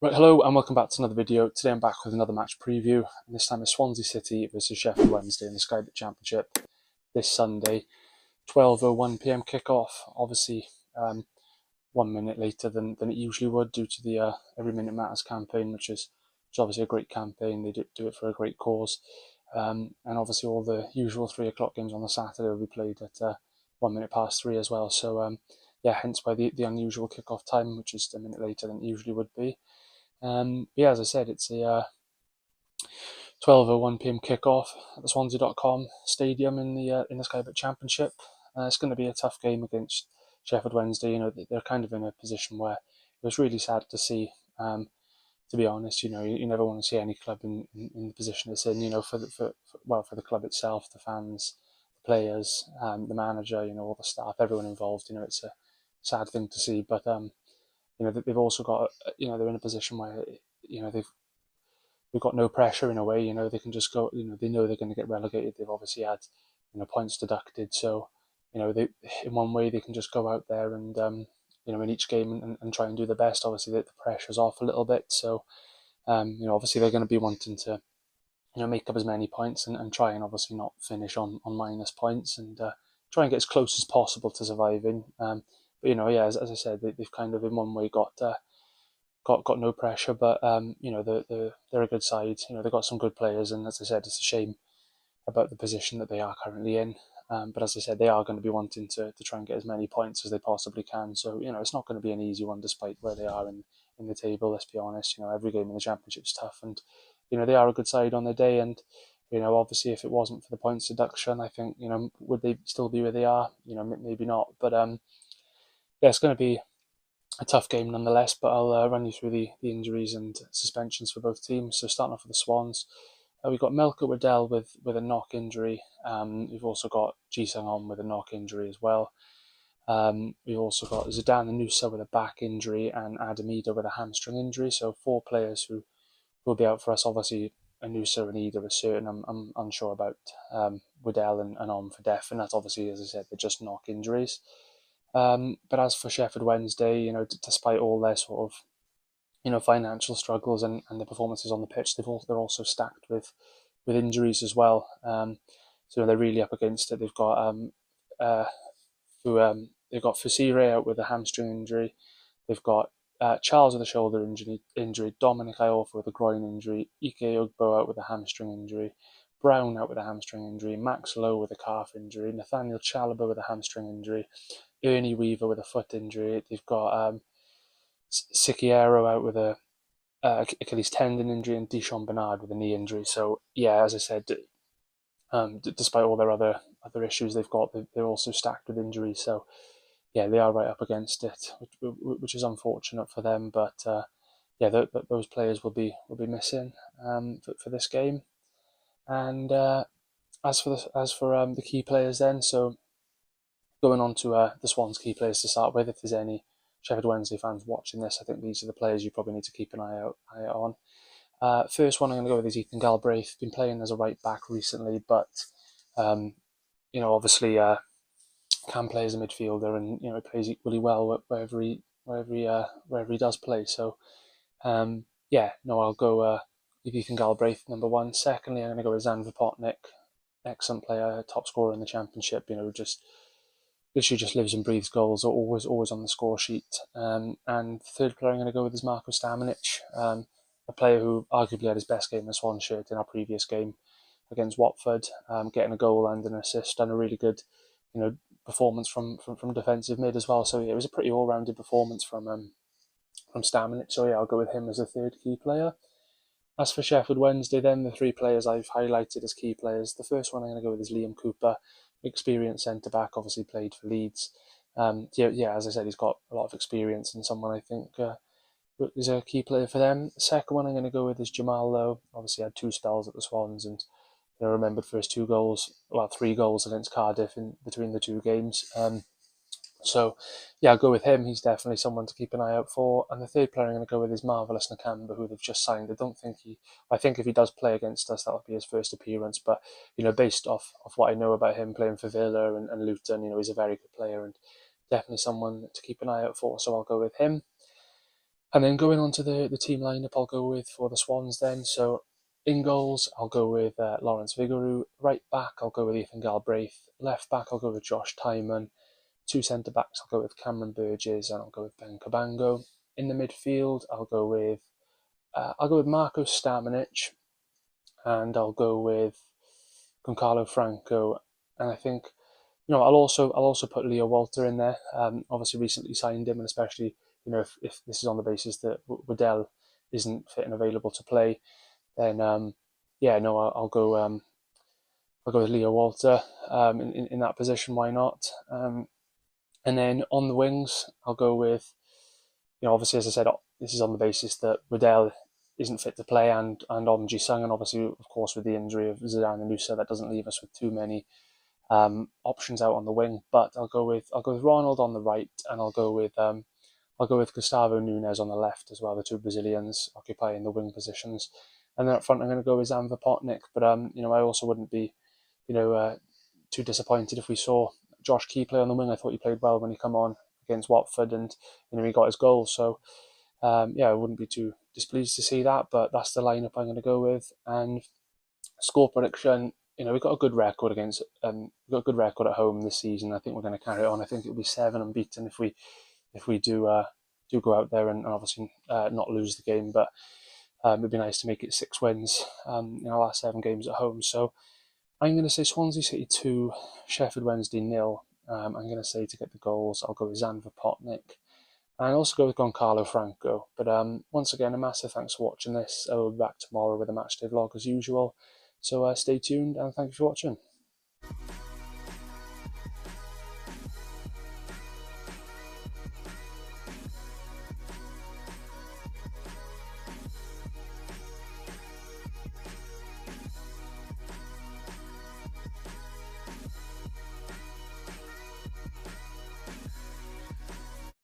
Right, hello and welcome back to another video. Today I'm back with another match preview, and this time it's Swansea City versus Sheffield Wednesday in the Sky Bet Championship this Sunday, 12:01 p.m. kickoff. Obviously, 1 minute later than it usually would due to the Every Minute Matters campaign, which is obviously a great campaign. They do it for a great cause, and obviously all the usual 3 o'clock games on the Saturday will be played at 1 minute past 3 as well. So yeah, hence why the unusual kickoff time, which is a minute later than it usually would be. Yeah, as I said, it's a 12:01 p.m. kickoff at the Swansea.com stadium in the Sky Bet Championship. It's going to be a tough game against Sheffield Wednesday. You know, they're kind of in a position where it was really sad to see. To be honest, you never want to see any club in the position it's in. You know, for the club itself, the fans, the players, the manager, all the staff, everyone involved. It's a sad thing to see, but they've also got, they're in a position where, they've got no pressure in a way. They can just go, they know they're going to get relegated. They've obviously had, points deducted. So, they, in one way they can just go out there and, in each game and try and do the best. Obviously the pressure's off a little bit. So, obviously they're going to be wanting to, make up as many points and try and obviously not finish on minus points and try and get as close as possible to surviving. But yeah, as I said, they've kind of in one way got no pressure, but they're a good side. They've got some good players, and as I said, it's a shame about the position that they are currently in. But as I said, they are going to be wanting to try and get as many points as they possibly can. So it's not going to be an easy one, despite where they are in the table. Let's be honest. Every game in the Championship's tough, and they are a good side on their day. And obviously, if it wasn't for the points deduction, I think would they still be where they are? Maybe not. But yeah, it's going to be a tough game nonetheless, but I'll run you through the injuries and suspensions for both teams. So starting off with the Swans, we've got Melker Waddell with a knock injury. We've also got Ji-sung On with a knock injury as well. We've also got Zidane Anusa with a back injury and Adam Ida with a hamstring injury. So 4 players who will be out for us. Obviously, Anusa and Ida are certain. I'm unsure about Waddell and On for definite. Obviously, as I said, they're just knock injuries. But as for Sheffield Wednesday, despite all their sort of, financial struggles and the performances on the pitch, they're also stacked with injuries as well. So they're really up against it. They've got they've got Fusire out with a hamstring injury. They've got Charles with a shoulder injury, Dominic Iorfa with a groin injury, Ike Ugbo out with a hamstring injury, Brown out with a hamstring injury, Max Lowe with a calf injury, Nathaniel Chalobah with a hamstring injury, Ernie Weaver with a foot injury. They've got Sikiero out with a Achilles tendon injury, and Dishon Bernard with a knee injury. So yeah, as I said, despite all their other issues they've got, they're also stacked with injuries. So yeah, they are right up against it, which is unfortunate for them. But yeah, those players will be missing for this game. And as for the key players, then, so going on to the Swans key players to start with, if there's any Sheffield Wednesday fans watching this, I think these are the players you probably need to keep an eye out on. First one I'm going to go with is Ethan Galbraith. Been playing as a right back recently, but obviously can play as a midfielder, and he plays equally well wherever he does play. So I'll go with Ethan Galbraith number one. Secondly, I'm going to go with Zan Vipotnik, excellent player, top scorer in the Championship. Just literally just lives and breathes goals, always on the score sheet. And the third player I'm going to go with is Marko Stamenic, a player who arguably had his best game in a Swan shirt in our previous game against Watford, getting a goal and an assist, and a really good, performance from defensive mid as well. So yeah, it was a pretty all-rounded performance from Stamenic. So yeah, I'll go with him as a third key player. As for Sheffield Wednesday, then, the 3 players I've highlighted as key players. The first one I'm going to go with is Liam Cooper, experienced centre-back, obviously played for Leeds. As I said, he's got a lot of experience and someone I think is a key player for them. The second one I'm going to go with is Jamal Lowe. Obviously had 2 spells at the Swans and remembered for his 3 goals against Cardiff in between the 2 games. So yeah, I'll go with him. He's definitely someone to keep an eye out for. And the third player I'm going to go with is Marvelous Nakamba, who they've just signed. I think if he does play against us, that would be his first appearance. But based off what I know about him playing for Villa and Luton, he's a very good player and definitely someone to keep an eye out for. So I'll go with him. And then going on to the team lineup, I'll go with for the Swans then. So in goals, I'll go with Lawrence Vigouroux. Right back, I'll go with Ethan Galbraith. Left back, I'll go with Josh Tyman. Two centre backs, I'll go with Cameron Burgess and I'll go with Ben Cabango. In the midfield, I'll go with Marco Stamenic, and I'll go with Goncalo Franco. And I think I'll also put Leo Walter in there. Obviously, recently signed him, and especially if this is on the basis that Waddell isn't fit and available to play, then yeah, no, I'll go with Leo Walter in that position. Why not? And then on the wings, I'll go with obviously, as I said, this is on the basis that Waddell isn't fit to play, and on Ji-sung, and obviously, of course, with the injury of Zidane and Nusa, that doesn't leave us with too many options out on the wing. But I'll go with Ronald on the right, and I'll go with Gustavo Nunes on the left as well. The two Brazilians occupying the wing positions, and then up front I'm going to go with Zan Vapotnik. But I also wouldn't be too disappointed if we saw Josh Key play on the wing. I thought he played well when he come on against Watford, and he got his goal. So yeah, I wouldn't be too displeased to see that. But that's the lineup I'm going to go with. And score prediction, we've got a good record at home this season. I think we're going to carry it on. I think it'll be 7 unbeaten if we do go out there and obviously not lose the game. But it'd be nice to make it 6 wins in our last 7 games at home. So I'm going to say Swansea City 2, Sheffield Wednesday 0. I'm going to say to get the goals, I'll go with Zan Vapotnik. And I'll also go with Goncalo Franco. But once again, a massive thanks for watching this. I will be back tomorrow with a matchday vlog as usual. So stay tuned and thank you for watching.